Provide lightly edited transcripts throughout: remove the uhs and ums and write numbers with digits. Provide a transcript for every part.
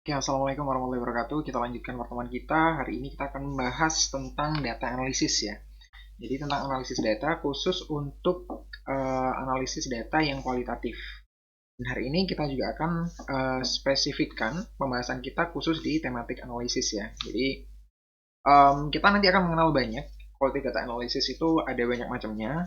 Oke, Assalamualaikum warahmatullahi wabarakatuh. Kita lanjutkan pertemuan kita. Hari ini kita akan membahas tentang data analisis ya. Jadi tentang analisis data khusus untuk analisis data yang kualitatif. Dan hari ini kita juga akan spesifikkan pembahasan kita khusus di tematik analisis ya. Jadi kita nanti akan mengenal banyak. Quality data analysis itu ada banyak macamnya,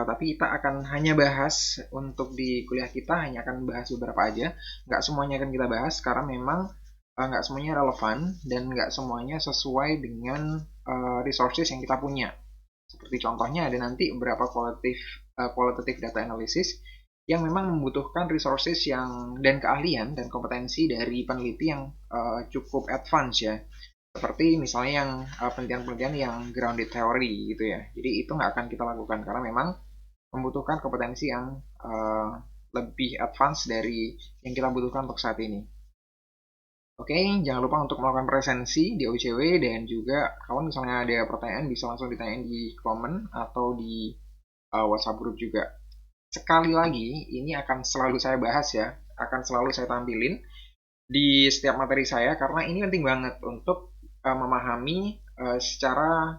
tapi kita akan hanya bahas untuk di kuliah kita hanya akan bahas beberapa aja. Nggak semuanya akan kita bahas karena memang nggak semuanya relevan dan nggak semuanya sesuai dengan resources yang kita punya. Seperti contohnya ada nanti beberapa qualitative data analysis yang memang membutuhkan resources yang dan keahlian dan kompetensi dari peneliti yang cukup advance ya, seperti misalnya yang penelitian-penelitian yang grounded theory gitu ya. Jadi itu nggak akan kita lakukan karena memang membutuhkan kompetensi yang lebih advance dari yang kita butuhkan untuk saat ini. Oke, jangan lupa untuk melakukan presensi di OCW dan juga kalau misalnya ada pertanyaan bisa langsung ditanyain di komen atau di WhatsApp group juga. Sekali lagi, ini akan selalu saya bahas ya, akan selalu saya tampilin di setiap materi saya karena ini penting banget untuk memahami secara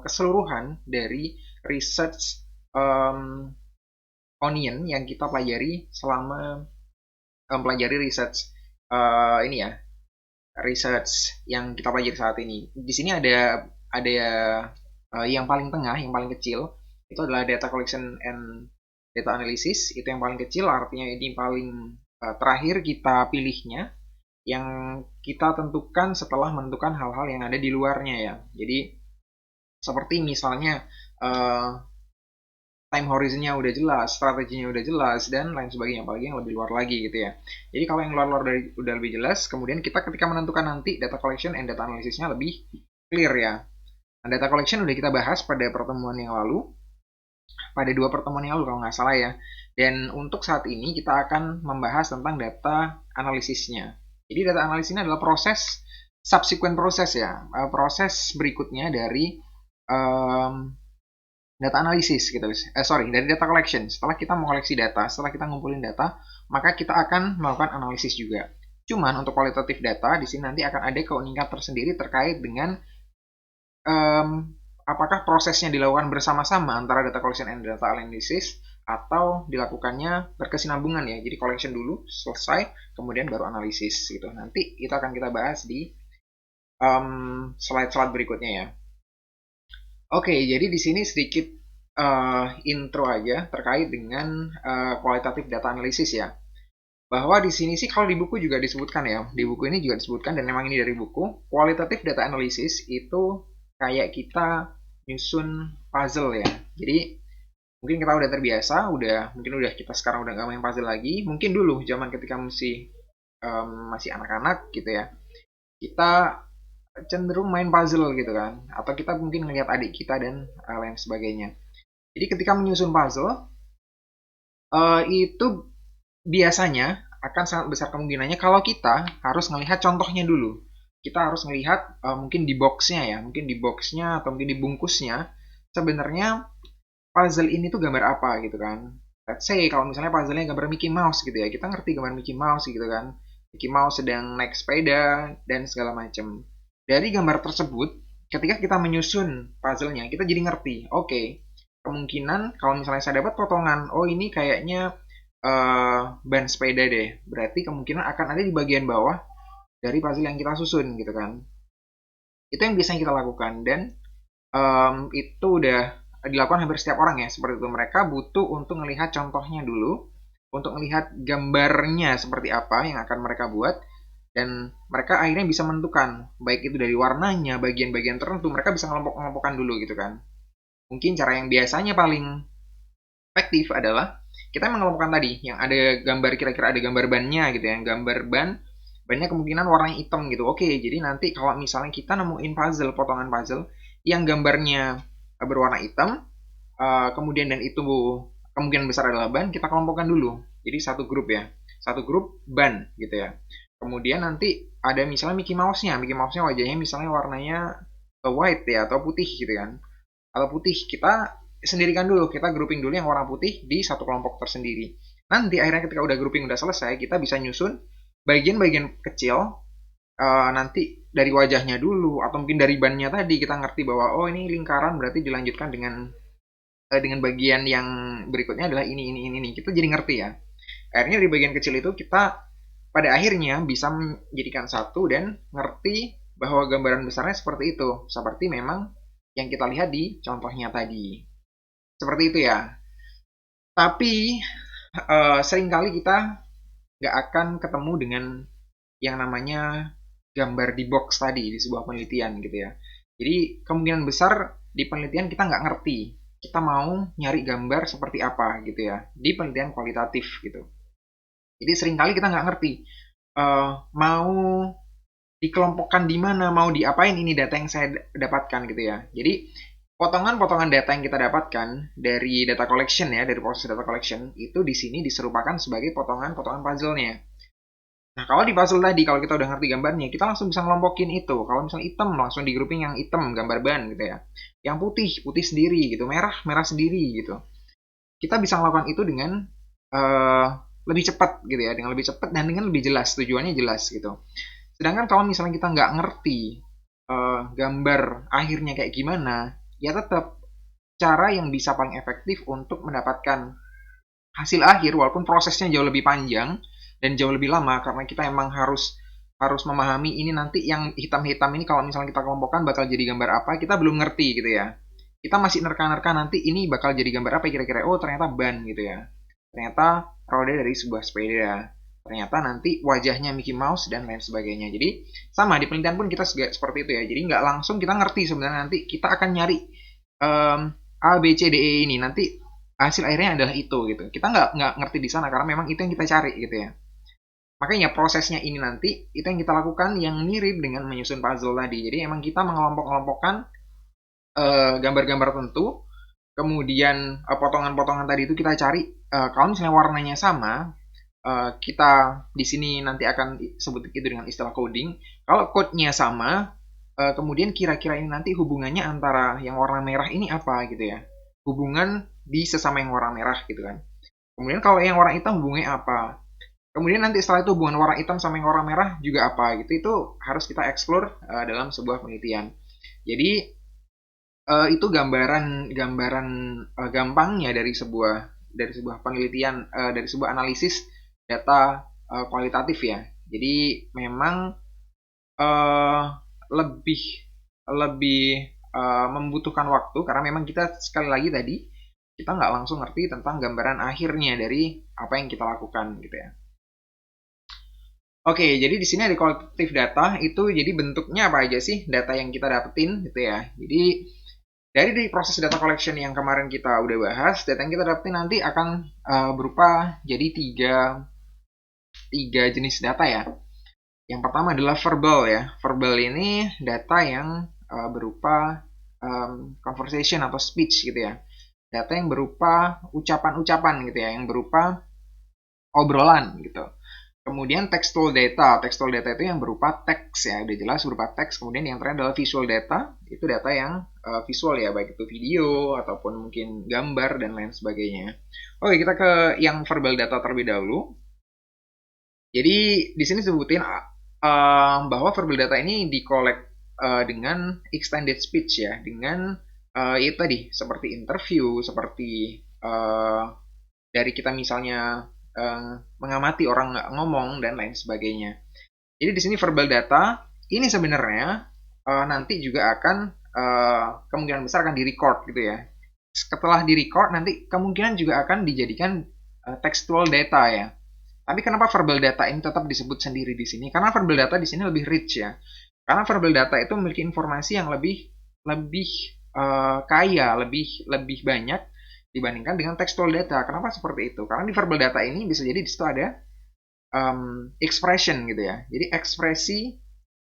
keseluruhan dari research um, onion yang kita pelajari selama mempelajari research ini ya, research yang kita pelajari saat ini. Di sini ada yang paling tengah, yang paling kecil itu adalah data collection and data analysis. Itu yang paling kecil, artinya ini paling terakhir kita pilihnya, yang kita tentukan setelah menentukan hal-hal yang ada di luarnya ya. Jadi seperti misalnya time horizonnya udah jelas, strateginya udah jelas, dan lain sebagainya, apalagi yang lebih luar lagi gitu ya. Jadi kalau yang luar-luar dari udah lebih jelas, kemudian kita ketika menentukan nanti data collection and data analysisnya lebih clear ya. Nah, data collection udah kita bahas pada pertemuan yang lalu, pada 2 pertemuan yang lalu kalau nggak salah ya. Dan untuk saat ini kita akan membahas tentang data analisisnya. Jadi data analisis ini adalah proses subsequent proses ya, proses berikutnya dari um, data analisis gitu. Dari data collection. Setelah kita mengoleksi data, setelah kita ngumpulin data, maka kita akan melakukan analisis juga. Cuman untuk kualitatif data di sini nanti akan ada keunikan tersendiri terkait dengan um, apakah prosesnya dilakukan bersama-sama antara data collection and data analysis atau dilakukannya berkesinambungan ya. Jadi collection dulu selesai, kemudian baru analisis gitu. Nanti itu akan kita bahas di slide-slide berikutnya ya. Oke, jadi di sini sedikit intro aja terkait dengan kualitatif data analisis ya. Bahwa di sini sih kalau di buku juga disebutkan ya, di buku ini juga disebutkan dan memang ini dari buku, kualitatif data analysis itu kayak kita nyusun puzzle ya. Jadi mungkin kita udah terbiasa, mungkin udah kita sekarang udah nggak main puzzle lagi. Mungkin dulu zaman ketika masih anak-anak gitu ya, kita cenderung main puzzle gitu kan, atau kita mungkin ngelihat adik kita dan lain sebagainya. Jadi ketika menyusun puzzle itu biasanya akan sangat besar kemungkinannya kalau kita harus melihat contohnya dulu. Kita harus melihat mungkin di boxnya ya, mungkin di boxnya atau mungkin di bungkusnya sebenarnya puzzle ini tuh gambar apa gitu kan. Let's say kalau misalnya puzzle-nya gambar Mickey Mouse gitu ya, kita ngerti gambar Mickey Mouse gitu kan. Mickey Mouse sedang naik sepeda dan segala macam. Dari gambar tersebut, ketika kita menyusun puzzle-nya, kita jadi ngerti, oke, kemungkinan kalau misalnya saya dapat potongan, oh ini kayaknya ban sepeda deh. Berarti kemungkinan akan ada di bagian bawah dari puzzle yang kita susun gitu kan. Itu yang biasanya kita lakukan dan itu udah dilakukan hampir setiap orang ya. Seperti itu mereka butuh untuk melihat contohnya dulu, untuk melihat gambarnya seperti apa yang akan mereka buat dan mereka akhirnya bisa menentukan baik itu dari warnanya, bagian-bagian tertentu mereka bisa ngelompok-ngelompokkan dulu gitu kan. Mungkin cara yang biasanya paling efektif adalah kita mengelompokkan tadi yang ada gambar kira-kira ada gambar bannya gitu ya, gambar bannya kemungkinan warnanya hitam gitu. Oke, jadi nanti kalau misalnya kita nemuin puzzle, potongan puzzle yang gambarnya berwarna hitam, kemudian dan itu kemungkinan besar adalah ban, kita kelompokkan dulu. Jadi satu grup ya, satu grup ban gitu ya. Kemudian nanti ada misalnya Mickey Mouse-nya, wajahnya misalnya warnanya white ya atau putih gitu kan. Atau putih, kita sendirikan dulu, kita grouping dulu yang warna putih di satu kelompok tersendiri. Nanti akhirnya ketika udah grouping udah selesai, kita bisa nyusun bagian-bagian kecil nanti dari wajahnya dulu atau mungkin dari bannya tadi kita ngerti bahwa oh ini lingkaran berarti dilanjutkan dengan bagian yang berikutnya adalah ini. Kita jadi ngerti ya. Akhirnya dari bagian kecil itu kita pada akhirnya bisa menjadikan satu dan ngerti bahwa gambaran besarnya seperti itu. Seperti memang yang kita lihat di contohnya tadi. Seperti itu ya. Tapi seringkali kita nggak akan ketemu dengan yang namanya gambar di box tadi di sebuah penelitian gitu ya. Jadi kemungkinan besar di penelitian kita nggak ngerti kita mau nyari gambar seperti apa gitu ya di penelitian kualitatif gitu. Jadi seringkali kita nggak ngerti mau dikelompokkan di mana, mau diapain ini data yang saya dapatkan gitu ya. Jadi potongan-potongan data yang kita dapatkan dari data collection ya, dari proses data collection itu di sini diserupakan sebagai potongan-potongan puzzle-nya. Nah, kalau di puzzle tadi, kalau kita udah ngerti gambarnya, kita langsung bisa ngelompokin itu. Kalau misalnya hitam, langsung di grouping yang hitam, gambar ban gitu ya. Yang putih, putih sendiri gitu. Merah, merah sendiri gitu. Kita bisa melakukan itu dengan uh, lebih cepat gitu ya. Dengan lebih cepat dan dengan lebih jelas. Tujuannya jelas gitu. Sedangkan kalau misalnya kita nggak ngerti gambar akhirnya kayak gimana, ya tetap cara yang bisa paling efektif untuk mendapatkan hasil akhir walaupun prosesnya jauh lebih panjang dan jauh lebih lama karena kita emang harus harus memahami ini nanti yang hitam-hitam ini kalau misalnya kita kelompokkan bakal jadi gambar apa kita belum ngerti gitu ya, kita masih nerka-nerka nanti ini bakal jadi gambar apa kira-kira, oh ternyata ban gitu ya, ternyata roda dari sebuah sepeda, ternyata nanti wajahnya Mickey Mouse dan lain sebagainya. Jadi sama di penelitian pun kita seperti itu ya, jadi nggak langsung kita ngerti sebenarnya nanti kita akan nyari A B C D E ini nanti hasil akhirnya adalah itu gitu. Kita nggak ngerti di sana karena memang itu yang kita cari gitu ya. Makanya prosesnya ini nanti itu yang kita lakukan yang mirip dengan menyusun puzzle tadi. Jadi emang kita mengelompok-kelompokkan gambar-gambar tentu, kemudian potongan-potongan tadi itu kita cari. Kalau misalnya warnanya sama, kita di sini nanti akan sebut itu dengan istilah coding. Kalau code-nya sama, kemudian kira-kira ini nanti hubungannya antara yang warna merah ini apa gitu ya. Hubungan di sesama yang warna merah gitu kan. Kemudian kalau yang warna hitam hubungannya apa? Kemudian nanti setelah itu hubungan warna hitam sama yang warna merah juga apa gitu. Itu harus kita explore dalam sebuah penelitian. Jadi itu gambaran gampangnya dari sebuah penelitian dari sebuah analisis data kualitatif ya. Jadi memang uh, lebih lebih membutuhkan waktu karena memang kita sekali lagi tadi kita nggak langsung ngerti tentang gambaran akhirnya dari apa yang kita lakukan gitu ya. Oke, jadi di sini ada qualitative data itu jadi bentuknya apa aja sih data yang kita dapetin gitu ya. Jadi dari proses data collection yang kemarin kita udah bahas, data yang kita dapetin nanti akan berupa jadi tiga jenis data ya. Yang pertama adalah verbal ya. Verbal ini data yang berupa conversation atau speech gitu ya. Data yang berupa ucapan-ucapan gitu ya, yang berupa obrolan gitu. Kemudian textual data. Textual data itu yang berupa teks ya, udah jelas berupa teks. Kemudian yang terakhir adalah visual data. Itu data yang visual ya, baik itu video ataupun mungkin gambar dan lain sebagainya. Oke, kita ke yang verbal data terlebih dahulu. Jadi di sini sebutin bahwa verbal data ini di-collect dengan extended speech ya, dengan itu tadi seperti interview, seperti dari kita misalnya mengamati orang ngomong dan lain sebagainya. Jadi di sini verbal data ini sebenarnya nanti juga akan kemungkinan besar akan direcord gitu ya. Setelah direcord nanti kemungkinan juga akan dijadikan textual data ya. Tapi kenapa verbal data ini tetap disebut sendiri di sini? Karena verbal data di sini lebih rich ya. Karena verbal data itu memiliki informasi yang lebih kaya, lebih banyak dibandingkan dengan textual data. Kenapa seperti itu? Karena di verbal data ini bisa jadi di situ ada expression gitu ya. Jadi ekspresi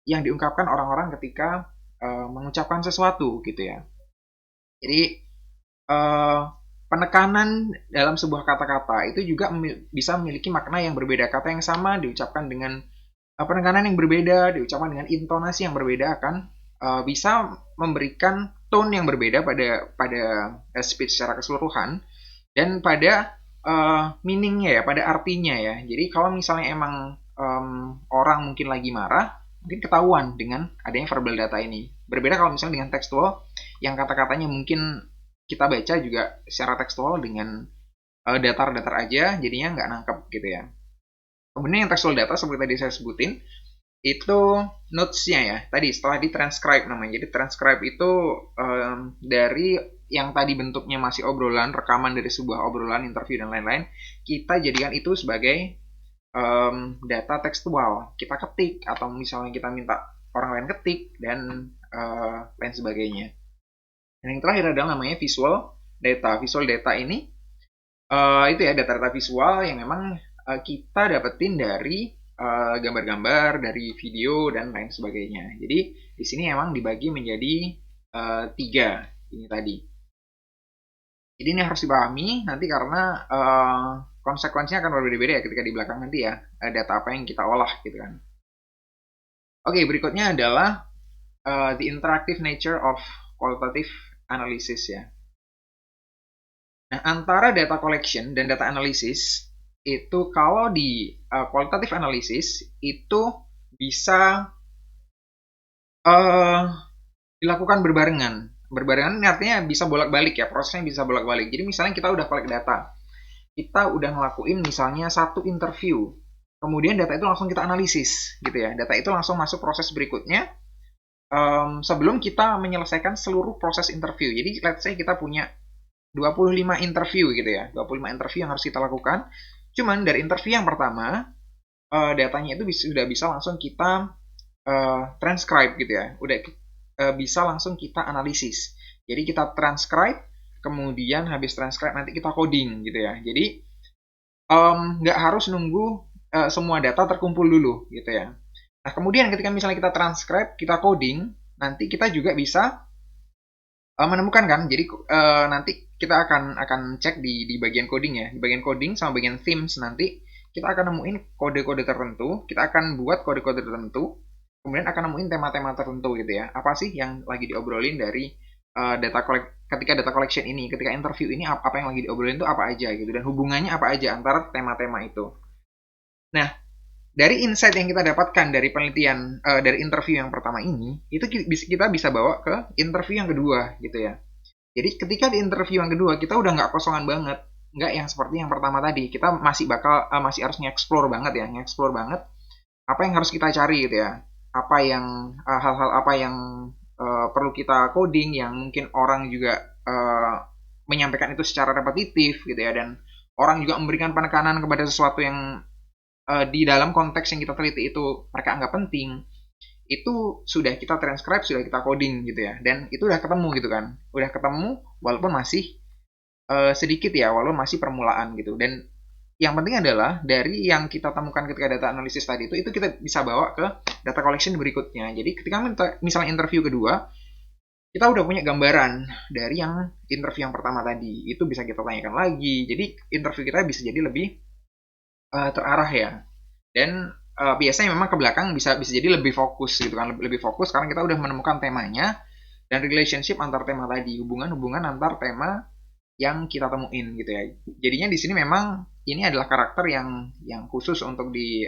yang diungkapkan orang-orang ketika mengucapkan sesuatu gitu ya. Jadi penekanan dalam sebuah kata-kata itu juga bisa memiliki makna yang berbeda. Kata yang sama diucapkan dengan penekanan yang berbeda, diucapkan dengan intonasi yang berbeda akan bisa memberikan tone yang berbeda pada speech secara keseluruhan dan pada meaningnya ya, pada artinya ya. Jadi kalau misalnya emang orang mungkin lagi marah, mungkin ketahuan dengan adanya verbal data ini. Berbeda kalau misalnya dengan tekstual, yang kata-katanya mungkin kita baca juga secara tekstual dengan datar-datar aja, jadinya nggak nangkep gitu ya. Kemudian yang textual data seperti tadi saya sebutin, itu notes-nya ya. Tadi setelah di-transcribe namanya. Jadi transcribe itu dari yang tadi bentuknya masih obrolan, rekaman dari sebuah obrolan, interview, dan lain-lain, kita jadikan itu sebagai data tekstual. Kita ketik, atau misalnya kita minta orang lain ketik, dan lain sebagainya. Dan yang terakhir adalah namanya visual data. Visual data ini itu ya data-data visual yang memang kita dapetin dari gambar-gambar, dari video dan lain sebagainya. Jadi di sini emang dibagi menjadi tiga ini tadi. Jadi ini harus dipahami nanti karena konsekuensinya akan berbeda-beda ya ketika di belakang nanti ya data apa yang kita olah gitu kan. Oke, berikutnya adalah the interactive nature of qualitative analysis ya. Nah, antara data collection dan data analysis itu kalau di qualitative analysis itu bisa dilakukan berbarengan. Berbarengan ini artinya bisa bolak-balik ya, prosesnya bisa bolak-balik. Jadi misalnya kita udah collect data, kita udah ngelakuin misalnya satu interview, kemudian data itu langsung kita analisis gitu ya. Data itu langsung masuk proses berikutnya sebelum kita menyelesaikan seluruh proses interview. Jadi let's say kita punya 25 interview gitu ya, 25 interview yang harus kita lakukan. Cuman dari interview yang pertama, datanya itu sudah bisa langsung kita transcribe gitu ya, udah bisa langsung kita analisis. Jadi kita transcribe, kemudian habis transcribe nanti kita coding gitu ya. Jadi nggak harus nunggu semua data terkumpul dulu gitu ya. Nah kemudian ketika misalnya kita transcribe, kita coding, nanti kita juga bisa menemukan kan. Jadi nanti kita akan cek di bagian coding ya. Di bagian coding sama bagian themes nanti kita akan nemuin kode-kode tertentu, kita akan buat kode-kode tertentu, kemudian akan nemuin tema-tema tertentu gitu ya. Apa sih yang lagi diobrolin dari ketika data collection ini, ketika interview ini apa yang lagi diobrolin itu apa aja gitu dan hubungannya apa aja antara tema-tema itu. Nah, dari insight yang kita dapatkan dari penelitian dari interview yang pertama ini, itu kita bisa bawa ke interview yang kedua gitu ya. Jadi ketika di interview yang kedua kita udah nggak kosongan banget, nggak yang seperti yang pertama tadi. Kita masih masih harus nge-explore banget ya, nge-explore banget apa yang harus kita cari gitu ya. Apa yang hal-hal apa yang perlu kita coding yang mungkin orang juga menyampaikan itu secara repetitif gitu ya, dan orang juga memberikan penekanan kepada sesuatu yang di dalam konteks yang kita teliti itu mereka anggap penting, itu sudah kita transcribe, sudah kita coding gitu ya, dan itu udah ketemu gitu kan, udah ketemu walaupun masih sedikit ya, walaupun masih permulaan gitu. Dan yang penting adalah dari yang kita temukan ketika data analisis tadi itu kita bisa bawa ke data collection berikutnya. Jadi ketika misalnya interview kedua, kita udah punya gambaran dari yang interview yang pertama tadi, itu bisa kita tanyakan lagi. Jadi interview kita bisa jadi lebih terarah ya. Dan biasanya memang ke belakang bisa jadi lebih fokus gitu kan, lebih fokus karena kita udah menemukan temanya dan relationship antar tema tadi, hubungan antar tema yang kita temuin gitu ya. Jadinya di sini memang ini adalah karakter yang khusus untuk di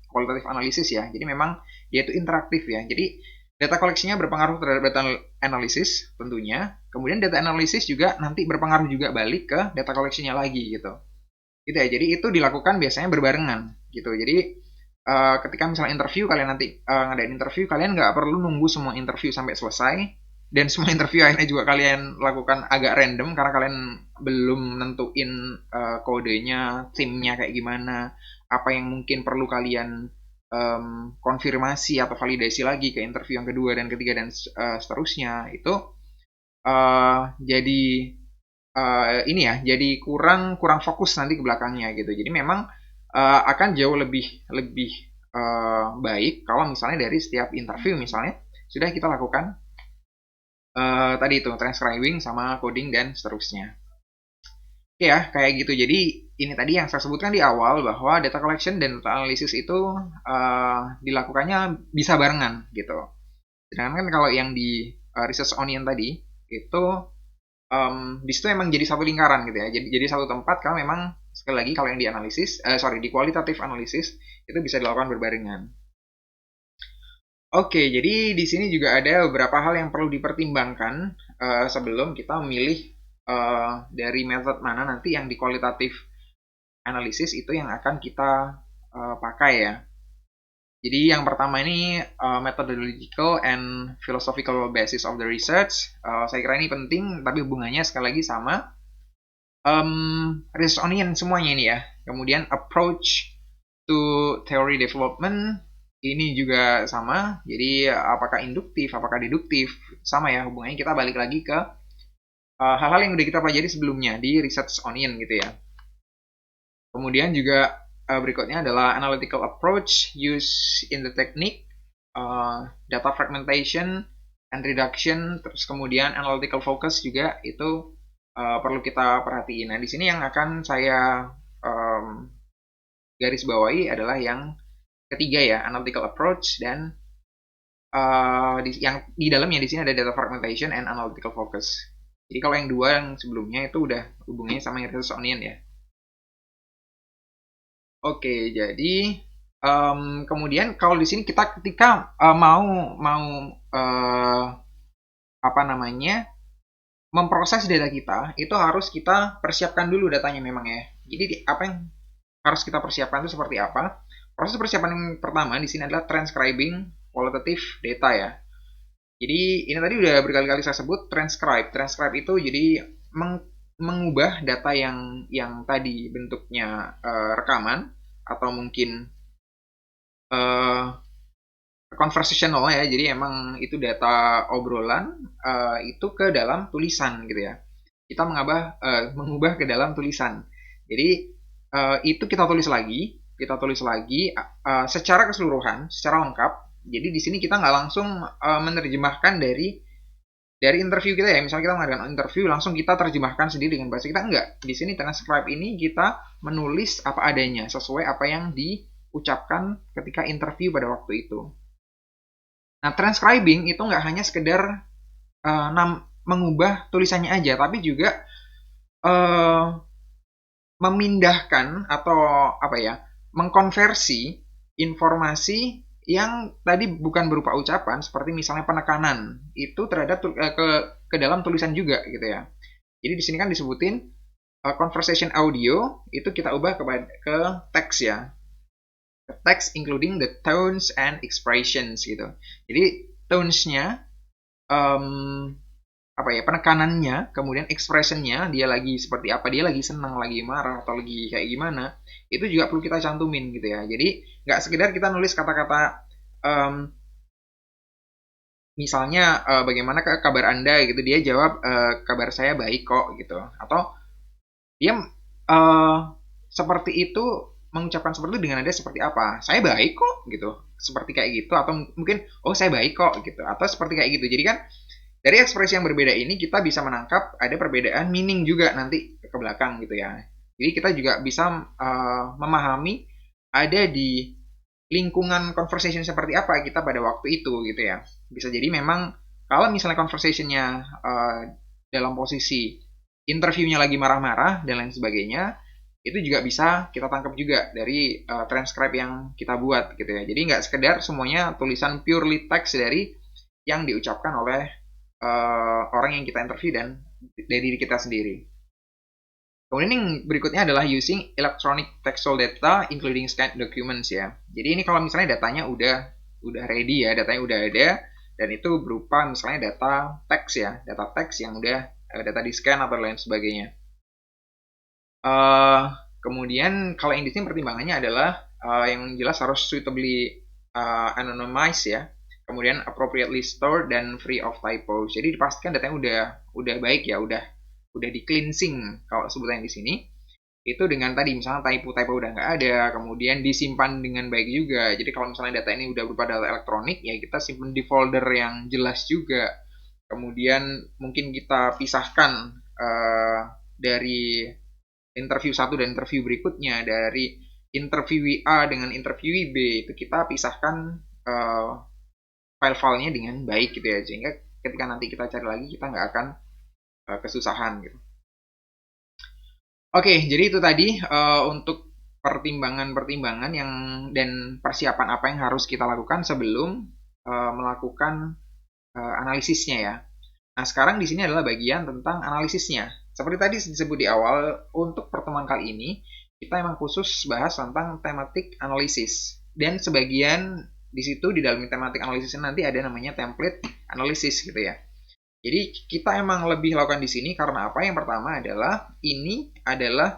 qualitative analysis ya. Jadi memang dia itu interaktif ya. Jadi data koleksinya berpengaruh terhadap data analysis tentunya. Kemudian data analysis juga nanti berpengaruh juga balik ke data koleksinya lagi gitu. Gitu ya. Jadi itu dilakukan biasanya berbarengan gitu. Jadi ketika misalnya interview, kalian nanti ngadain interview, kalian nggak perlu nunggu semua interview sampai selesai, dan semua interview akhirnya juga kalian lakukan agak random karena kalian belum nentuin kodenya, timnya kayak gimana, apa yang mungkin perlu kalian konfirmasi atau validasi lagi ke interview yang kedua dan ketiga dan seterusnya. Itu jadi ini ya, jadi kurang fokus nanti ke belakangnya gitu. Jadi memang akan jauh lebih baik kalau misalnya dari setiap interview misalnya sudah kita lakukan tadi itu transcribing sama coding dan seterusnya. Oke ya, kayak gitu. Jadi ini tadi yang saya sebutkan di awal bahwa data collection dan data analysis itu dilakukannya bisa barengan gitu. Sedangkan kan kalau yang di research onion tadi itu di situ emang jadi satu lingkaran gitu ya. Jadi satu tempat karena memang Sekali lagi kalau yang di analisis, di kualitatif analisis itu bisa dilakukan berbarengan. Oke, jadi di sini juga ada beberapa hal yang perlu dipertimbangkan sebelum kita memilih dari metode mana nanti yang di kualitatif analisis itu yang akan kita pakai ya. Jadi yang pertama ini methodological and philosophical basis of the research. Saya kira ini penting, tapi hubungannya sekali lagi sama research onion semuanya ini ya. Kemudian approach to theory development ini juga sama. Jadi apakah induktif, apakah deduktif, sama ya hubungannya. Kita balik lagi ke hal-hal yang udah kita pelajari sebelumnya di research onion gitu ya. Kemudian juga berikutnya adalah analytical approach used in the technique, data fragmentation and reduction, terus kemudian analytical focus juga itu perlu kita perhatiin. Nah, di sini yang akan saya garis bawahi adalah yang ketiga ya, analytical approach dan yang di dalamnya di sini ada data fragmentation and analytical focus. Jadi kalau yang dua yang sebelumnya itu udah hubungannya sama yang research onion ya. Oke, jadi kemudian kalau di sini kita ketika mau apa namanya memproses data kita itu harus kita persiapkan dulu datanya memang ya. Jadi apa yang harus kita persiapkan itu seperti apa? Proses persiapan yang pertama di sini adalah transcribing qualitative data ya. Jadi ini tadi udah berkali-kali saya sebut transcribe. Transcribe itu jadi mengubah data yang tadi bentuknya rekaman atau mungkin conversational ya. Jadi emang itu data obrolan itu ke dalam tulisan gitu ya. Kita mengubah ke dalam tulisan. Jadi itu kita tulis lagi secara keseluruhan, secara lengkap. Jadi di sini kita nggak langsung menerjemahkan dari interview kita ya. Misalnya kita mengadakan interview, langsung kita terjemahkan sendiri dengan bahasa kita, enggak. Di sini transcribe ini kita menulis apa adanya sesuai apa yang diucapkan ketika interview pada waktu itu. Nah, transcribing itu nggak hanya sekedar mengubah tulisannya aja, tapi juga memindahkan atau apa ya, mengkonversi informasi yang tadi bukan berupa ucapan seperti misalnya penekanan itu terhadap ke dalam tulisan juga gitu ya. Jadi di sini kan disebutin conversation audio itu kita ubah ke teks ya. Teks including the tones and expressions gitu. Jadi tones-nya apa ya, penekanannya, kemudian expressionnya, dia lagi seperti apa, dia lagi senang, lagi marah, atau lagi kayak gimana, itu juga perlu kita cantumin gitu ya. Jadi nggak sekedar kita nulis kata-kata misalnya bagaimana kabar Anda gitu, dia jawab kabar saya baik kok gitu, atau dia seperti itu mengucapkan seperti itu dengan nada seperti apa, saya baik kok gitu, seperti kayak gitu, atau mungkin oh saya baik kok gitu, atau seperti kayak gitu. Jadi kan dari ekspresi yang berbeda ini kita bisa menangkap ada perbedaan meaning juga nanti ke belakang gitu ya. Jadi kita juga bisa memahami ada di lingkungan conversation seperti apa kita pada waktu itu gitu ya. Bisa jadi memang kalau misalnya conversationnya dalam posisi interviewnya lagi marah-marah dan lain sebagainya, itu juga bisa kita tangkap juga dari transcribe yang kita buat gitu ya. Jadi nggak sekedar semuanya tulisan purely text dari yang diucapkan oleh orang yang kita interview dan dari diri kita sendiri. Kemudian yang berikutnya adalah using electronic textual data including scanned documents ya. Jadi ini kalau misalnya datanya udah ready ya, datanya udah ada dan itu berupa misalnya data teks ya, data teks yang udah data di scan atau lain sebagainya. Kemudian kalau yang di sini pertimbangannya adalah yang jelas harus suitably anonymized ya. Kemudian appropriately stored dan free of typos. Jadi dipastikan datanya udah baik ya, udah di cleansing kalau sebutannya di sini. Itu dengan tadi misalnya typo udah nggak ada, kemudian disimpan dengan baik juga. Jadi kalau misalnya data ini udah berupa data elektronik, ya kita simpan di folder yang jelas juga. Kemudian mungkin kita pisahkan dari interview satu dan interview berikutnya, dari interview A dengan interview B itu kita pisahkan file-filenya dengan baik gitu ya, sehingga ketika nanti kita cari lagi kita nggak akan kesusahan gitu. Oke, jadi itu tadi untuk pertimbangan-pertimbangan yang dan persiapan apa yang harus kita lakukan sebelum melakukan analisisnya ya. Nah, sekarang di sini adalah bagian tentang analisisnya. Seperti tadi disebut di awal, untuk pertemuan kali ini kita emang khusus bahas tentang tematik analisis. Dan sebagian di situ di dalam tematik analisis nanti ada namanya template analisis gitu ya. Jadi kita emang lebih lakukan di sini karena apa? Yang pertama adalah ini adalah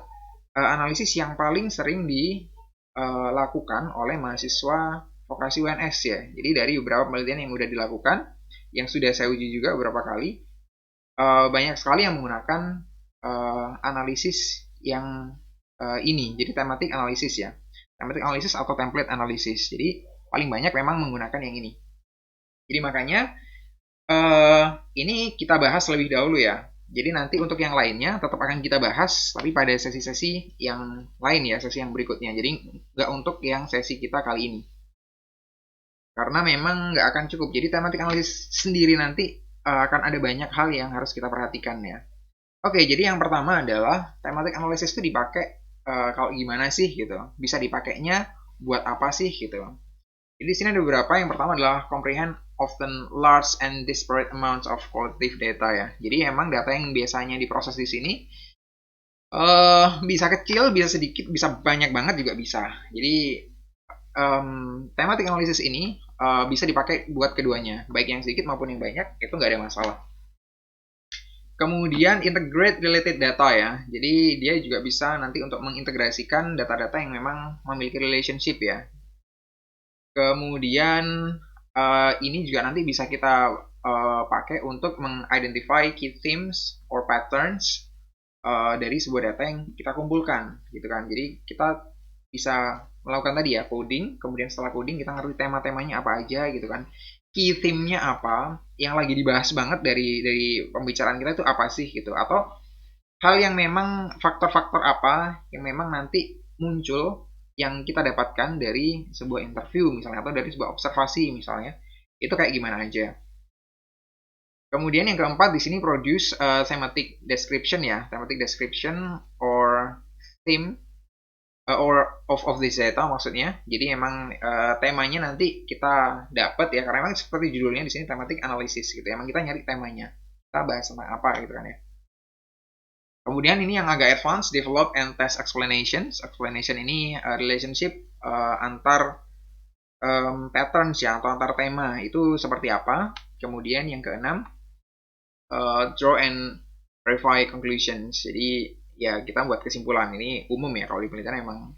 analisis yang paling sering dilakukan oleh mahasiswa vokasi UNS ya. Jadi dari beberapa penelitian yang sudah dilakukan, yang sudah saya uji juga beberapa kali, banyak sekali yang menggunakan analisis yang ini. Jadi tematik analisis ya. Tematik analisis atau template analisis. Jadi paling banyak memang menggunakan yang ini. Jadi makanya ini kita bahas lebih dahulu ya. Jadi nanti untuk yang lainnya tetap akan kita bahas, tapi pada sesi-sesi yang lain ya, sesi yang berikutnya. Jadi nggak untuk yang sesi kita kali ini. Karena memang nggak akan cukup. Jadi tematik analisis sendiri nanti akan ada banyak hal yang harus kita perhatikan ya. Oke, jadi yang pertama adalah tematik analisis itu dipakai kalau gimana sih gitu. Bisa dipakainya buat apa sih gitu. Jadi di sini ada beberapa. Yang pertama adalah comprehend often large and disparate amounts of qualitative data ya. Jadi emang data yang biasanya diproses di sini bisa kecil, bisa sedikit, bisa banyak banget juga bisa. Jadi tematik analisis ini bisa dipakai buat keduanya, baik yang sedikit maupun yang banyak, itu nggak ada masalah. Kemudian integrate related data ya. Jadi dia juga bisa nanti untuk mengintegrasikan data-data yang memang memiliki relationship ya. Kemudian ini juga nanti bisa kita pakai untuk mengidentify key themes or patterns dari sebuah data yang kita kumpulkan gitu kan. Jadi kita bisa melakukan tadi ya coding, kemudian setelah coding kita ngerti tema-temanya apa aja gitu kan. Key theme-nya apa, yang lagi dibahas banget dari pembicaraan kita itu apa sih gitu, atau hal yang memang faktor-faktor apa yang memang nanti muncul yang kita dapatkan dari sebuah interview misalnya atau dari sebuah observasi misalnya, itu kayak gimana aja. Kemudian yang keempat di sini produce thematic description ya, thematic description or theme or of this data maksudnya. Jadi emang temanya nanti kita dapat ya, karena emang seperti judulnya di sini thematic analysis gitu. Emang kita nyari temanya, kita bahas tentang apa gitu kan ya. Kemudian ini yang agak advance, develop and test explanations. Explanation ini relationship antar patterns ya, atau antar tema itu seperti apa. Kemudian yang keenam, draw and verify conclusions. Jadi ya kita buat kesimpulan. Ini umum ya, kalau di penelitian emang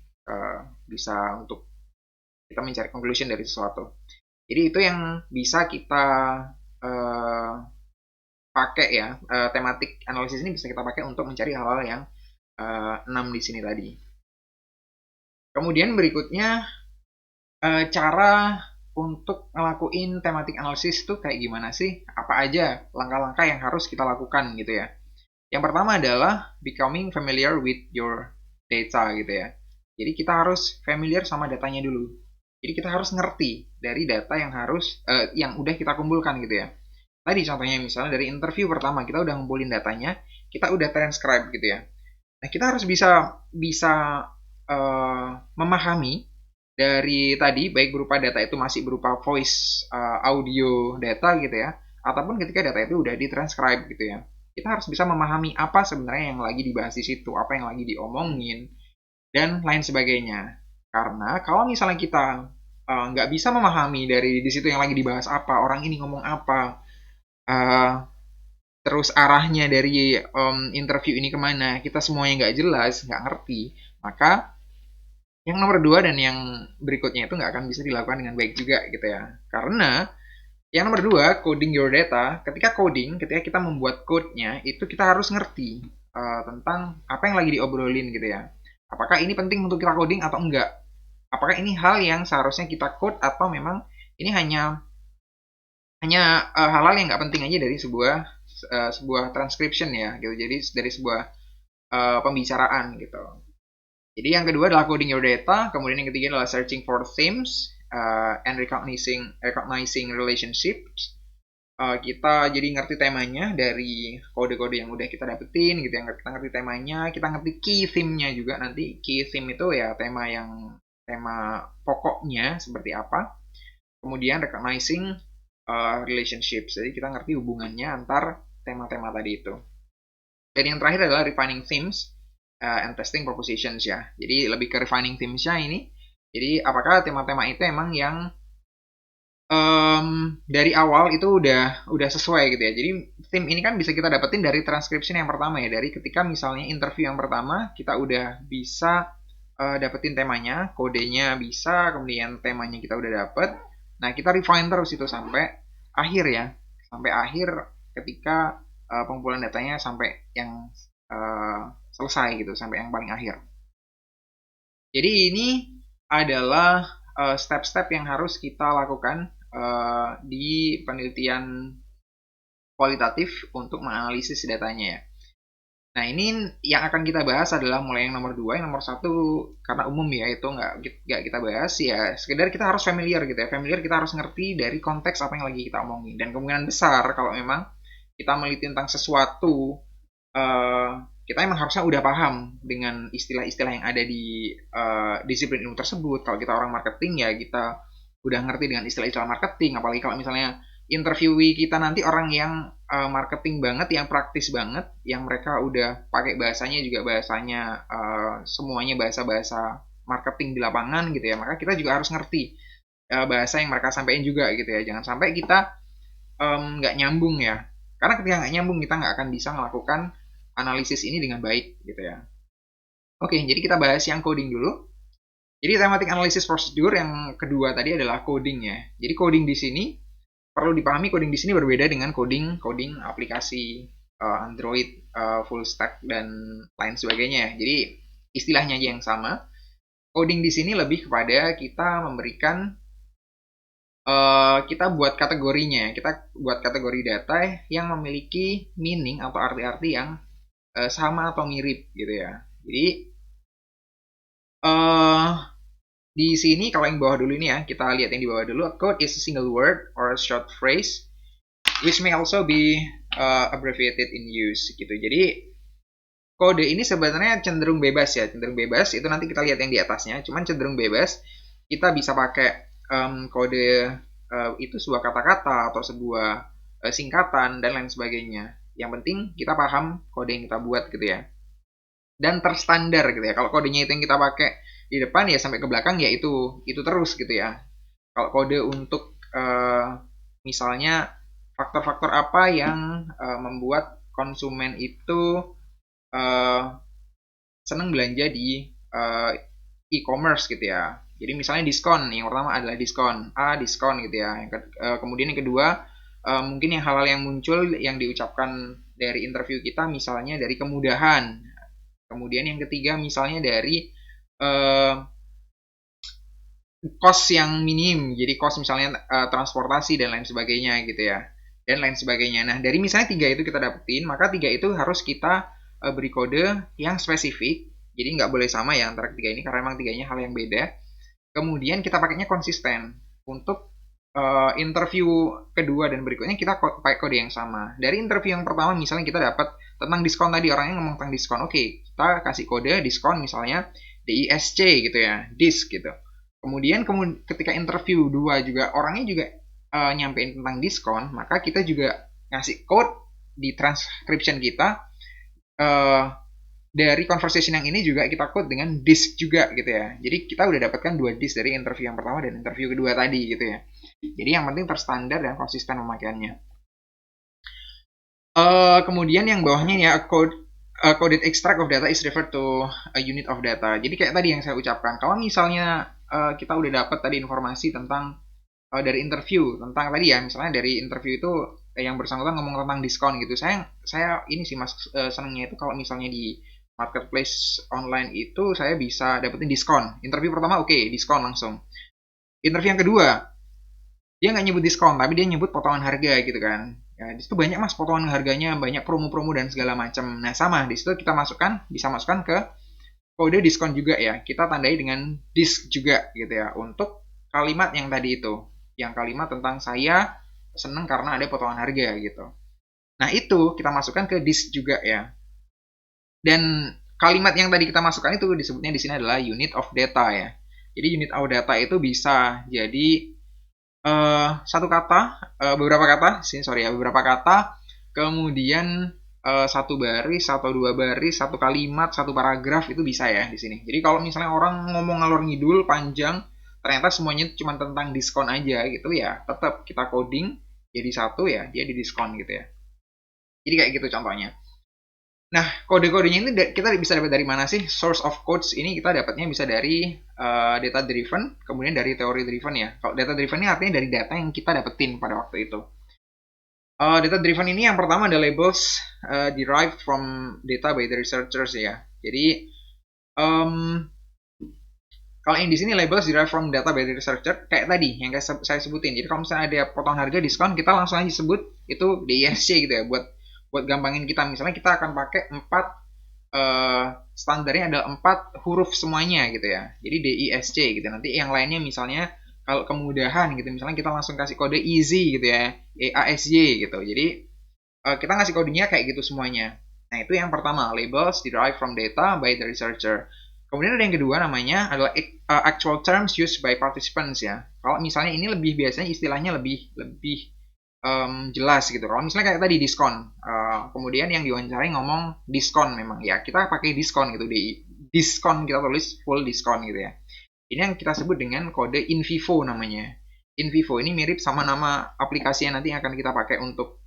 bisa untuk kita mencari conclusion dari sesuatu. Jadi itu yang bisa kita pakai ya, tematik analisis ini bisa kita pakai untuk mencari hal-hal yang 6 di sini tadi. Kemudian berikutnya cara untuk ngelakuin tematik analisis itu kayak gimana sih? Apa aja langkah-langkah yang harus kita lakukan gitu ya. Yang pertama adalah becoming familiar with your data gitu ya. Jadi kita harus familiar sama datanya dulu. Jadi kita harus ngerti dari data yang harus yang udah kita kumpulkan gitu ya. Tadi contohnya misalnya dari interview pertama kita udah ngumpulin datanya, kita udah transcribe gitu ya. Nah, kita harus bisa bisa memahami dari tadi baik berupa data itu masih berupa voice, audio data gitu ya, ataupun ketika data itu udah ditranscribe gitu ya. Kita harus bisa memahami apa sebenarnya yang lagi dibahas di situ, apa yang lagi diomongin, dan lain sebagainya. Karena kalau misalnya kita nggak bisa memahami dari di situ yang lagi dibahas apa, orang ini ngomong apa, uh, terus arahnya dari interview ini kemana, kita semuanya nggak jelas, nggak ngerti, maka yang nomor dua dan yang berikutnya itu nggak akan bisa dilakukan dengan baik juga gitu ya. Karena yang nomor dua, coding your data, ketika coding, ketika kita membuat code-nya, itu kita harus ngerti tentang apa yang lagi diobrolin gitu ya. Apakah ini penting untuk kita coding atau enggak? Apakah ini hal yang seharusnya kita code atau memang ini hanya hal-hal yang nggak penting aja dari sebuah transcription ya gitu. Jadi dari sebuah pembicaraan gitu. Jadi yang kedua adalah coding your data, kemudian yang ketiga adalah searching for themes and recognizing relationships. kita jadi ngerti temanya dari kode-kode yang udah kita dapetin gitu ya. Kita ngerti temanya, kita ngerti key theme-nya juga. Nanti key theme itu ya tema pokoknya seperti apa. Kemudian recognizing relationships, jadi kita ngerti hubungannya antar tema-tema tadi itu. Dan yang terakhir adalah refining themes and testing propositions ya. Jadi lebih ke refining themes-nya ini. Jadi apakah tema-tema itu emang yang dari awal itu udah sesuai gitu ya. Jadi theme ini kan bisa kita dapetin dari transcription yang pertama ya. Dari ketika misalnya interview yang pertama kita udah bisa dapetin temanya, kodenya bisa, kemudian temanya kita udah dapet. Nah kita refine terus itu sampai akhir ya. Sampai akhir ketika pengumpulan datanya sampai yang selesai gitu, sampai yang paling akhir. Jadi ini adalah step-step yang harus kita lakukan di penelitian kualitatif untuk menganalisis datanya ya. Nah ini yang akan kita bahas adalah mulai yang nomor 2, yang nomor 1 karena umum ya itu nggak kita bahas ya. Sekedar kita harus familiar gitu ya. Familiar kita harus ngerti dari konteks apa yang lagi kita omongin. Dan kemungkinan besar kalau memang kita meliti tentang sesuatu, kita emang harusnya udah paham dengan istilah-istilah yang ada di disiplin ilmu tersebut. Kalau kita orang marketing ya kita udah ngerti dengan istilah-istilah marketing. Apalagi kalau misalnya interviewee kita nanti orang yang marketing banget, yang praktis banget, yang mereka udah pakai bahasanya juga bahasanya semuanya bahasa-bahasa marketing di lapangan gitu ya. Maka kita juga harus ngerti bahasa yang mereka sampaikan juga gitu ya. Jangan sampai kita nggak nyambung ya. Karena ketika nggak nyambung kita nggak akan bisa melakukan analisis ini dengan baik gitu ya. Oke, jadi kita bahas yang coding dulu. Jadi thematic analysis procedure yang kedua tadi adalah coding ya. Jadi coding di sini perlu dipahami, coding di sini berbeda dengan coding aplikasi Android full stack dan lain sebagainya. Jadi istilahnya aja yang sama. Coding di sini lebih kepada kita memberikan kita buat kategorinya, kita buat kategori data yang memiliki meaning atau arti-arti yang sama atau mirip gitu ya. Jadi di sini kalau yang bawah dulu ini ya, kita lihat yang di bawah dulu. Code is a single word or a short phrase which may also be abbreviated in use gitu. Jadi kode ini sebenarnya cenderung bebas ya, cenderung bebas. Itu nanti kita lihat yang di atasnya. Cuman cenderung bebas. Kita bisa pakai kode itu sebuah kata-kata atau sebuah singkatan dan lain sebagainya. Yang penting kita paham kode yang kita buat gitu ya. Dan terstandar gitu ya. Kalau kodenya itu yang kita pakai di depan ya sampai ke belakang ya itu terus gitu ya. Kalau kode untuk misalnya faktor-faktor apa yang membuat konsumen itu senang belanja di e-commerce gitu ya. Jadi misalnya diskon, yang pertama adalah diskon, diskon gitu ya. Kemudian yang kedua mungkin yang hal-hal yang muncul yang diucapkan dari interview kita misalnya dari kemudahan. Kemudian yang ketiga misalnya dari cost yang minim, jadi cost misalnya transportasi dan lain sebagainya gitu ya, dan lain sebagainya. Nah dari misalnya 3 itu kita dapetin, maka 3 itu harus kita beri kode yang spesifik, jadi nggak boleh sama ya antara ketiga ini karena memang 3-nya hal yang beda. Kemudian kita pakainya konsisten untuk interview kedua dan berikutnya kita pakai kode yang sama. Dari interview yang pertama misalnya kita dapat tentang diskon tadi, orangnya ngomong tentang diskon, oke kita kasih kode diskon misalnya DISC gitu ya, disk gitu. Kemudian ketika interview 2 juga orangnya juga nyampein tentang diskon, maka kita juga ngasih code di transcription kita dari conversation yang ini juga kita code dengan disk juga gitu ya. Jadi kita udah dapatkan 2 disk dari interview yang pertama dan interview kedua tadi gitu ya. Jadi yang penting terstandar dan konsisten pemakaiannya. Kemudian yang bawahnya ya coded extract of data is referred to a unit of data. Jadi kayak tadi yang saya ucapkan, kalau misalnya kita udah dapat tadi informasi tentang dari interview tentang tadi ya, misalnya dari interview itu yang bersangkutan ngomong tentang diskon gitu. Saya ini sih mas senangnya itu kalau misalnya di marketplace online itu saya bisa dapetin diskon. Interview pertama oke, diskon langsung. Interview yang kedua dia nggak nyebut diskon tapi dia nyebut potongan harga gitu kan. Ya, di situ banyak mas potongan harganya, banyak promo-promo dan segala macam. Nah sama di situ kita bisa masukkan ke kode diskon juga ya. Kita tandai dengan disk juga gitu ya untuk kalimat yang tadi itu, yang kalimat tentang saya seneng karena ada potongan harga gitu. Nah, itu kita masukkan ke disk juga ya. Dan kalimat yang tadi kita masukkan itu disebutnya di sini adalah unit of data ya. Jadi unit of data itu bisa jadi satu kata, beberapa kata, sini sorry ya, beberapa kata, kemudian satu baris atau dua baris, satu kalimat, satu paragraf itu bisa ya di sini. Jadi kalau misalnya orang ngomong ngalor ngidul panjang, ternyata semuanya cuma tentang diskon aja gitu ya, tetap kita coding jadi satu ya, dia di diskon gitu ya. Jadi kayak gitu contohnya. Nah, kode-kodenya ini kita bisa dapat dari mana sih? Source of codes ini kita dapatnya bisa dari data driven, kemudian dari teori driven ya. Kalau data driven ini artinya dari data yang kita dapetin pada waktu itu. Data driven ini yang pertama ada labels derived from data by the researchers ya. Jadi kalau yang di sini labels derived from data by the researcher kayak tadi yang saya sebutin. Jadi kalau misalnya ada potongan harga diskon, kita langsung aja sebut itu DISC gitu ya buat gampangin kita. Misalnya kita akan pakai 4 standarnya ada 4 huruf semuanya gitu ya. Jadi DISC gitu. Nanti yang lainnya misalnya kalau kemudahan gitu, misalnya kita langsung kasih kode easy gitu ya, EASY gitu. Jadi kita ngasih kodenya kayak gitu semuanya. Nah, itu yang pertama, labels derived from data by the researcher. Kemudian ada yang kedua namanya adalah actual terms used by participants ya. Kalau misalnya ini lebih biasanya istilahnya lebih jelas gitu. Kalau misalnya kayak tadi diskon, kemudian yang diwawancarai ngomong diskon memang ya kita pakai diskon gitu di diskon kita tulis full diskon gitu ya. Ini yang kita sebut dengan kode in vivo namanya. In vivo ini mirip sama nama aplikasi yang nanti akan kita pakai untuk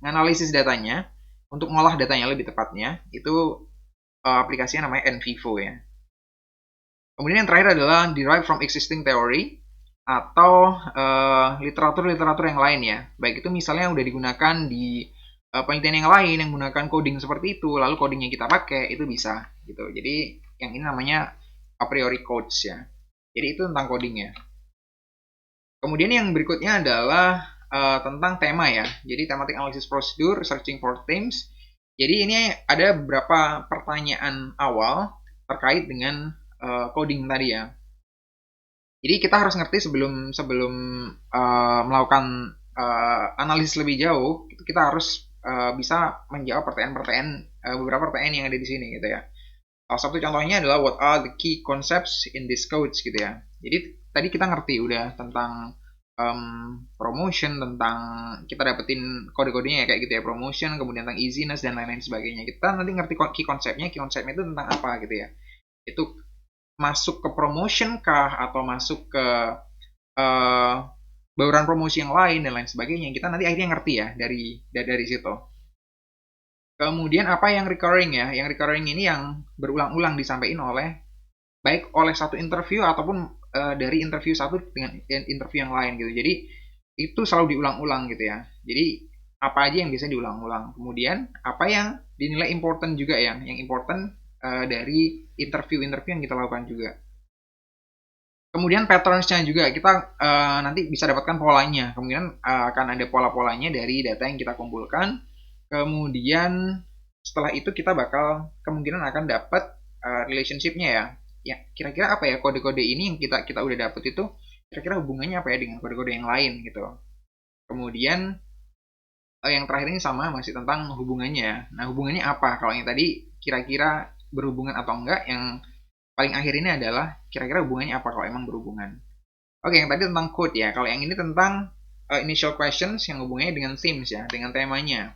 menganalisis datanya, untuk ngolah datanya lebih tepatnya. Itu aplikasinya namanya NVivo ya. Kemudian yang terakhir adalah derived from existing theory atau literatur-literatur yang lain ya. Baik itu misalnya yang udah digunakan di penelitian yang lain yang menggunakan coding seperti itu, lalu codingnya kita pakai, itu bisa gitu. Jadi yang ini namanya a priori codes ya. Jadi itu tentang coding ya. Kemudian yang berikutnya adalah tentang tema ya. Jadi thematic analysis procedure, searching for themes. Jadi ini ada beberapa pertanyaan awal terkait dengan coding tadi ya. Jadi kita harus ngerti sebelum melakukan analisis lebih jauh, kita harus bisa menjawab pertanyaan-pertanyaan beberapa pertanyaan yang ada di sini gitu ya. Salah satu contohnya adalah what are the key concepts in this codes gitu ya. Jadi tadi kita ngerti udah tentang promotion, tentang kita dapetin kode-kodenya kayak gitu ya, promotion, kemudian tentang easiness dan lain-lain sebagainya. Kita nanti ngerti key konsepnya itu tentang apa gitu ya. Itu masuk ke promotion kah atau masuk ke bauran promosi yang lain dan lain sebagainya. Kita nanti akhirnya ngerti ya dari situ. Kemudian apa yang recurring ya? Yang recurring ini yang berulang-ulang disampaikan baik oleh satu interview ataupun dari interview satu dengan interview yang lain gitu. Jadi itu selalu diulang-ulang gitu ya. Jadi apa aja yang bisa diulang-ulang. Kemudian apa yang dinilai important juga ya, yang important dari interview-interview yang kita lakukan juga. Kemudian patterns-nya juga kita nanti bisa dapatkan polanya. Kemudian akan ada pola-polanya dari data yang kita kumpulkan. Kemudian setelah itu kita bakal kemungkinan akan dapat relationship-nya ya. Ya, kira-kira apa ya kode-kode ini yang kita udah dapet itu kira-kira hubungannya apa ya dengan kode-kode yang lain gitu. Kemudian yang terakhir ini sama masih tentang hubungannya. Nah, hubungannya apa? Kalau yang tadi kira-kira berhubungan atau enggak, yang paling akhir ini adalah kira-kira hubungannya apa kalau emang berhubungan. Oke, yang tadi tentang code ya. Kalau yang ini tentang initial questions yang hubungannya dengan themes ya, dengan temanya.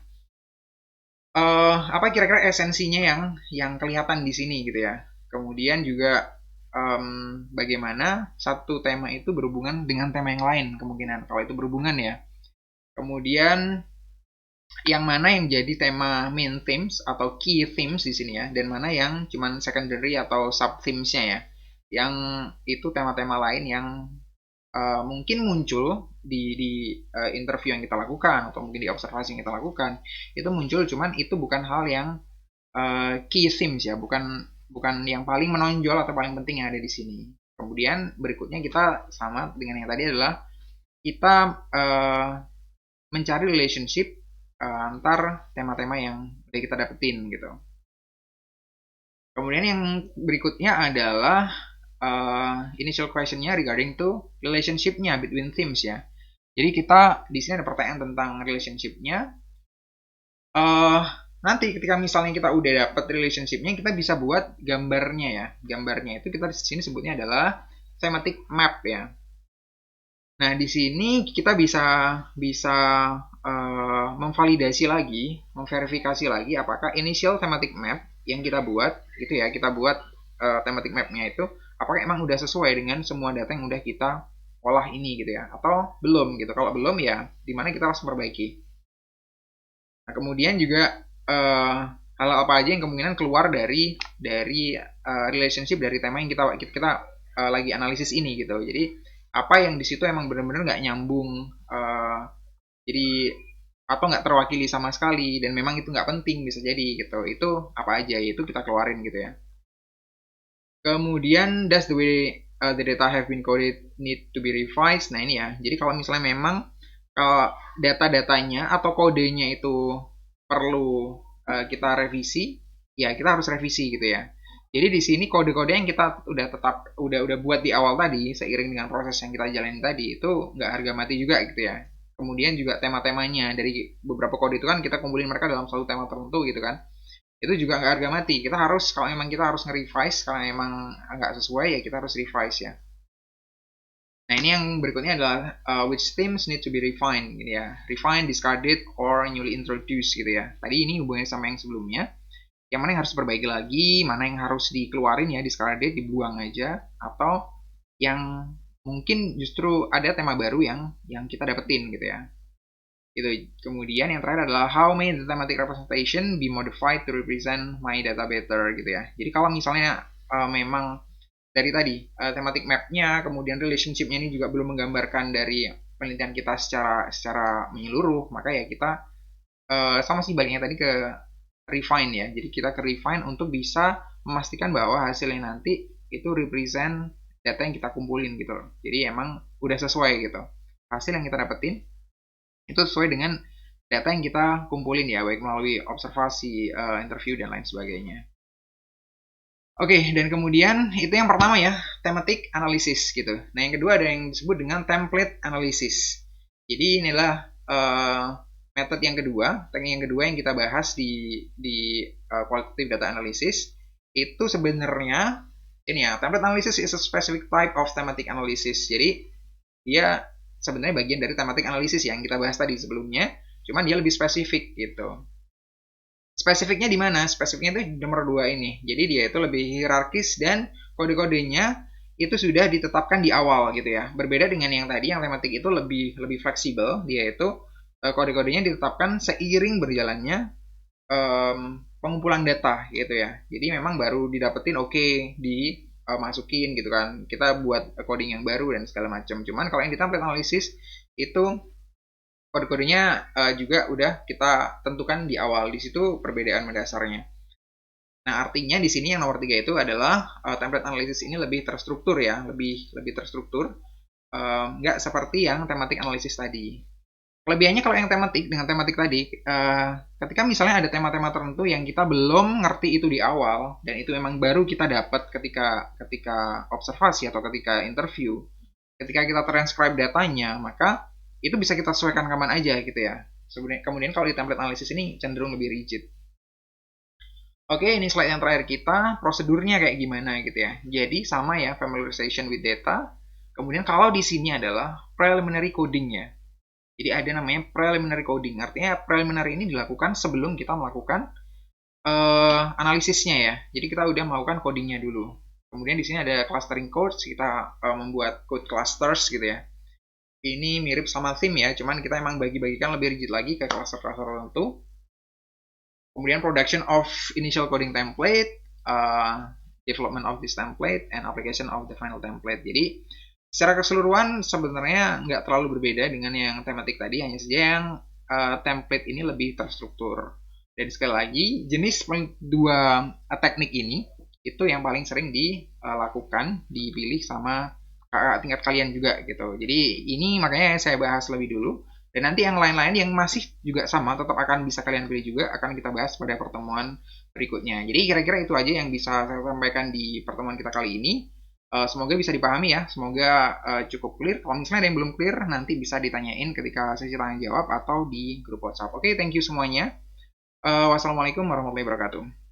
Apa kira-kira esensinya yang kelihatan di sini gitu ya. Kemudian juga bagaimana satu tema itu berhubungan dengan tema yang lain kemungkinan kalau itu berhubungan ya. Kemudian yang mana yang jadi tema main themes atau key themes di sini ya, dan mana yang cuman secondary atau sub themesnya ya, yang itu tema-tema lain yang mungkin muncul di interview yang kita lakukan atau mungkin di observasi yang kita lakukan itu muncul, cuman itu bukan hal yang key themes ya, bukan yang paling menonjol atau paling penting yang ada di sini. Kemudian berikutnya kita sama dengan yang tadi adalah kita mencari relationship antar tema-tema yang udah kita dapetin gitu. Kemudian yang berikutnya adalah initial question-nya regarding to relationship-nya between themes ya. Jadi kita di sini ada pertanyaan tentang relationship-nya. Nanti ketika misalnya kita udah dapet relationship-nya, kita bisa buat gambarnya ya. Gambarnya itu kita di sini sebutnya adalah thematic map ya. Nah, di sini kita bisa bisa memvalidasi lagi, memverifikasi lagi apakah initial thematic map yang kita buat itu ya, kita buat thematic map-nya itu apakah emang udah sesuai dengan semua data yang udah kita olah ini gitu ya, atau belum gitu. Kalau belum ya, dimana kita harus memperbaiki. Nah, kemudian juga hal apa aja yang kemungkinan keluar dari relationship dari tema yang kita lagi analisis ini gitu. Jadi apa yang di situ emang benar-benar nggak nyambung, jadi atau nggak terwakili sama sekali dan memang itu nggak penting bisa jadi gitu. Itu apa aja itu kita keluarin gitu ya. Kemudian does the way the data have been coded need to be revised. Nah ini ya. Jadi kalau misalnya memang data-datanya atau kodenya itu perlu kita revisi, ya kita harus revisi gitu ya. Jadi di sini kode-kode yang kita udah buat di awal tadi, seiring dengan proses yang kita jalanin tadi, itu nggak harga mati juga gitu ya. Kemudian juga tema-temanya dari beberapa kode itu kan kita kumpulin mereka dalam satu tema tertentu gitu kan. Itu juga nggak harga mati. Kita harus, kalau memang kita harus nge-revise, kalau memang nggak sesuai ya kita harus revise ya. Nah ini yang berikutnya adalah which themes need to be refined gitu ya. Refined, discarded, or newly introduced gitu ya. Tadi ini hubungannya sama yang sebelumnya. Yang mana yang harus diperbaiki lagi, mana yang harus dikeluarin ya, discarded, dibuang aja, atau yang mungkin justru ada tema baru yang kita dapetin gitu ya. Gitu. Kemudian yang terakhir adalah how may the thematic representation be modified to represent my data better gitu ya. Jadi kalau misalnya memang dari tadi thematic map-nya, kemudian relationship-nya ini juga belum menggambarkan dari penelitian kita secara menyeluruh, maka ya kita sama sih baliknya tadi ke refine ya. Jadi kita ke refine untuk bisa memastikan bahwa hasilnya nanti itu represent data yang kita kumpulin gitu loh. Jadi emang udah sesuai gitu. Hasil yang kita dapetin itu sesuai dengan data yang kita kumpulin ya, baik melalui observasi, interview, dan lain sebagainya. Oke, dan kemudian itu yang pertama ya, thematic analysis gitu. Nah, yang kedua ada yang disebut dengan template analysis. Jadi inilah metode yang kedua, teknik yang kedua yang kita bahas di qualitative data analysis. Itu sebenarnya ini ya, template analysis is a specific type of thematic analysis. Jadi dia sebenarnya bagian dari thematic analysis yang kita bahas tadi sebelumnya, cuman dia lebih spesifik gitu. Spesifiknya di mana? Spesifiknya itu nomor 2 ini. Jadi dia itu lebih hierarkis dan kode-kodenya itu sudah ditetapkan di awal gitu ya. Berbeda dengan yang tadi, yang tematik itu lebih fleksibel. Dia itu kode-kodenya ditetapkan seiring berjalannya pengumpulan data gitu ya. Jadi memang baru didapetin dimasukin gitu kan. Kita buat coding yang baru dan segala macam. Cuman kalau yang di template analysis itu kode-kodenya juga udah kita tentukan di awal. Di situ perbedaan mendasarnya. Nah, artinya di sini yang nomor 3 itu adalah template analysis ini lebih terstruktur ya, lebih terstruktur. Nggak seperti yang tematik analisis tadi. Kelebihannya kalau yang tematik dengan tematik tadi, ketika misalnya ada tema-tema tertentu yang kita belum ngerti itu di awal dan itu memang baru kita dapat ketika observasi atau ketika interview, ketika kita transcribe datanya, maka itu bisa kita sesuaikan kapan aja gitu ya. Kemudian kalau di template analisis ini cenderung lebih rigid. Oke, ini slide yang terakhir kita, prosedurnya kayak gimana gitu ya. Jadi sama ya, familiarization with data. Kemudian kalau di sini adalah preliminary codingnya. Jadi ada namanya preliminary coding. Artinya preliminary ini dilakukan sebelum kita melakukan analisisnya ya. Jadi kita udah melakukan codingnya dulu. Kemudian di sini ada clustering codes, kita membuat code clusters gitu ya. Ini mirip sama theme ya, cuman kita emang bagi-bagikan lebih rigid lagi ke cluster-cluster tertentu. Kemudian production of initial coding template, development of this template, and application of the final template. Jadi secara keseluruhan sebenarnya nggak terlalu berbeda dengan yang tematik tadi, hanya saja yang template ini lebih terstruktur. Dan sekali lagi, jenis dua teknik ini itu yang paling sering dilakukan, dipilih sama tingkat kalian juga gitu. Jadi ini makanya saya bahas lebih dulu. Dan nanti yang lain-lain yang masih juga sama tetap akan bisa kalian pilih juga, akan kita bahas pada pertemuan berikutnya. Jadi kira-kira itu aja yang bisa saya sampaikan di pertemuan kita kali ini. Semoga bisa dipahami ya, semoga cukup clear. Kalau misalnya ada yang belum clear, nanti bisa ditanyain ketika sesi tanya jawab atau di grup WhatsApp. Oke, thank you semuanya. Wassalamualaikum warahmatullahi wabarakatuh.